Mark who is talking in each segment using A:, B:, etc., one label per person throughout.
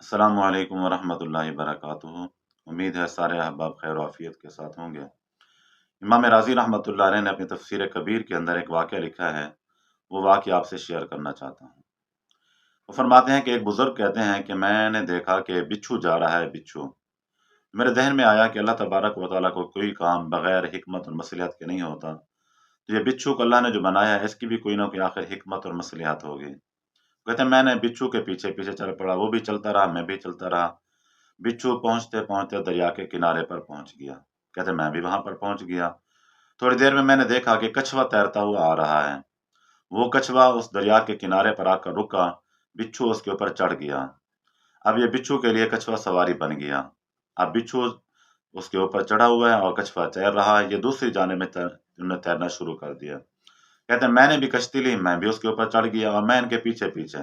A: अस्सलामु अलैकुम वरहमतुल्लाहि वबरकातुहू। उम्मीद है सारे अहबाब खैर आफियत के साथ होंगे। इमाम राज़ी रहमतुल्लाह अलैह ने अपनी तफसीर कबीर के अंदर एक वाक़या लिखा है, वो वाक़या आपसे शेयर करना चाहता हूँ। वो फरमाते हैं कि एक बुज़ुर्ग कहते हैं कि मैंने देखा कि बिच्छू जा रहा है बिच्छू। मेरे ज़हन में आया कि अल्लाह तबारक व तआला को कोई काम बग़ैर हिकमत और मसलिहत के नहीं होता। तो ये बिच्छू को अल्लाह ने जो बनाया है इसकी भी कोई न कोई आखिर हिकमत और मसलिहत होगी। कहते हैं मैंने बिच्छू के पीछे-पीछे चल पड़ा, वो भी चलता रहा, मैं भी चलता रहा। बिच्छू पहुँचते-पहुँचते दरिया के किनारे पर पहुँच गया। कहते मैं भी वहाँ पर पहुँच गया। थोड़ी देर में मैंने देखा कि कछुआ तैरता हुआ आ रहा है। वो कछुआ उस दरिया के किनारे पर आकर रुका, बिच्छू उसके ऊपर चढ़ गया। अब ये बिच्छू के लिए कछुआ सवारी बन गया। अब बिच्छू उसके ऊपर चढ़ा हुआ है और कछुआ तैर रहा है, ये दूसरी जानिब में उन्होंने तैरना शुरू कर दिया। कहते हैं मैंने भी कश्ती ली, मैं भी उसके ऊपर चढ़ गया और मैं इनके पीछे-पीछे।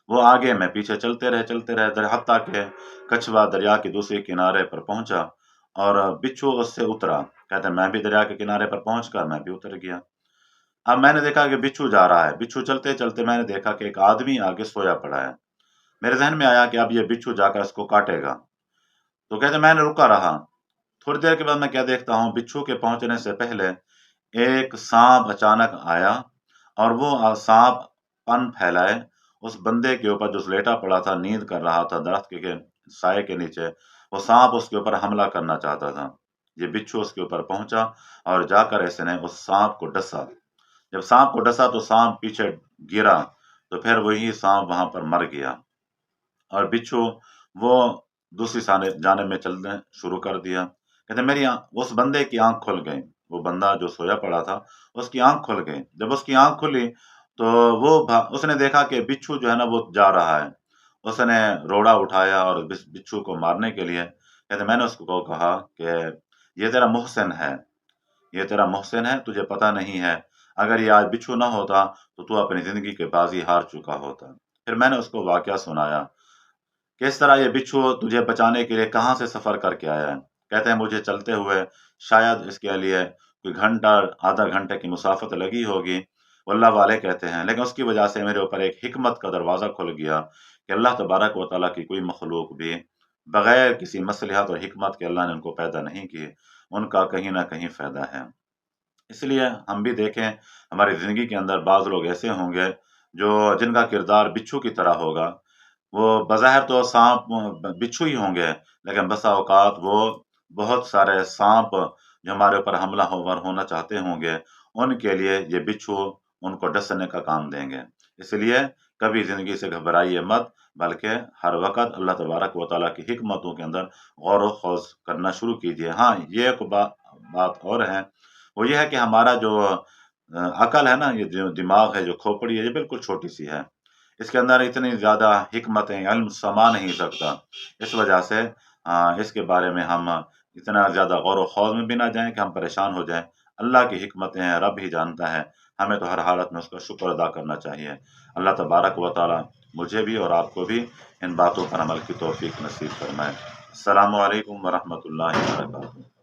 A: वो आगे मैं पीछे चलते रहे हत्ता के कछुआ दरिया के दूसरे किनारे पर पहुंचा और बिच्छू उससे उतरा। कहते हैं मैं भी दरिया के किनारे पर पहुंचकर मैं भी उतर गया। अब मैंने देखा कि बिच्छू जा रहा है। बिच्छू चलते-चलते मैंने देखा कि एक आदमी आगे सोया पड़ा है। मेरे ज़हन में आया कि अब ये बिच्छू जाकर इसको काटेगा। तो कहते हैं मैंने रुका रहा। थोड़ी देर के बाद मैं क्या देखता हूँ, बिच्छू के पहुंचने से पहले एक साँप अचानक आया और वो साँप पंख फैलाए उस बंदे के ऊपर जो लेटा पड़ा था, नींद कर रहा था दरख्त के साए के नीचे, वो साँप उसके ऊपर हमला करना चाहता था। ये बिच्छू उसके ऊपर पहुँचा और जाकर इसने उस साँप को डसा। जब साँप को डसा तो साँप पीछे गिरा, तो फिर वही साँप वहाँ पर मर गया और बिच्छू वो दूसरी जानिब में चलने शुरू कर दिया। कहते मेरी उस बंदे की आँख खुल गई। वो बंदा जो सोया पड़ा था, उसकी आँख खुल गई। जब उसकी आँख खुली तो उसने देखा कि बिच्छू जो है ना वो जा रहा है। उसने रोड़ा उठाया और बिच्छू को मारने के लिए कहते मैंने उसको कहा कि ये तेरा मुहसिन है, ये तेरा मुहसिन है, तुझे पता नहीं है। अगर ये आज बिच्छू ना होता तो तू अपनी ज़िंदगी की बाज़ी हार चुका होता। फिर मैंने उसको वाक़या सुनाया। किस तरह ये बिच्छू तुझे बचाने के लिए कहाँ से सफ़र करके आया है। कहते हैं मुझे चलते हुए शायद इसके लिए कोई घंटा, आधा घंटे की मुसाफ़त लगी होगी। वो अल्लाह वाले कहते हैं, लेकिन उसकी वजह से मेरे ऊपर एक हिकमत का दरवाज़ा खुल गया कि अल्लाह तबारक व तआला की कोई मख़लूक़ भी बग़ैर किसी मसलिहत और हिकमत के अल्लाह ने उनको पैदा नहीं किए। उनका कहीं न कहीं फ़ायदा है। इसलिए हम भी देखें, हमारी ज़िंदगी के अंदर बाज़ लोग ऐसे होंगे जो जिनका किरदार बिच्छू की तरह होगा। वो बज़ाहिर तो साँप बिच्छू ही होंगे, लेकिन बसा औक़ात वो बहुत सारे साँप जो हमारे ऊपर हमलावर होना चाहते होंगे, उनके लिए ये बिच्छू उनको डसने का काम देंगे। इसलिए कभी ज़िंदगी से घबराइए मत, बल्कि हर वक़्त अल्लाह तबारक व तआला की हिकमतों के अंदर गौर व ख़ौज़ करना शुरू कीजिए। हाँ, ये एक बात और है, वो ये है कि हमारा जो अक़ल है ना, ये जो दिमाग है, जो खोपड़ी है, ये बिल्कुल छोटी-सी है। इसके अंदर इतनी ज़्यादा हिकमतें, इल्म समा नहीं सकता। इस वजह से इसके बारे में हम इतना ज़्यादा गौर व ख़ौज़ में भी ना जाएँ कि हम परेशान हो जाएँ। अल्लाह की हिकमतें हैं, रब ही जानता है। हमें तो हर हालत में उसका शुक्र अदा करना चाहिए। अल्लाह तबारक व तआला मुझे भी और आपको भी इन बातों पर अमल की तौफ़ीक़ नसीब फ़रमाए। अस्सलामु अलैकुम व रहमतुल्लाहि व बरकातुहू।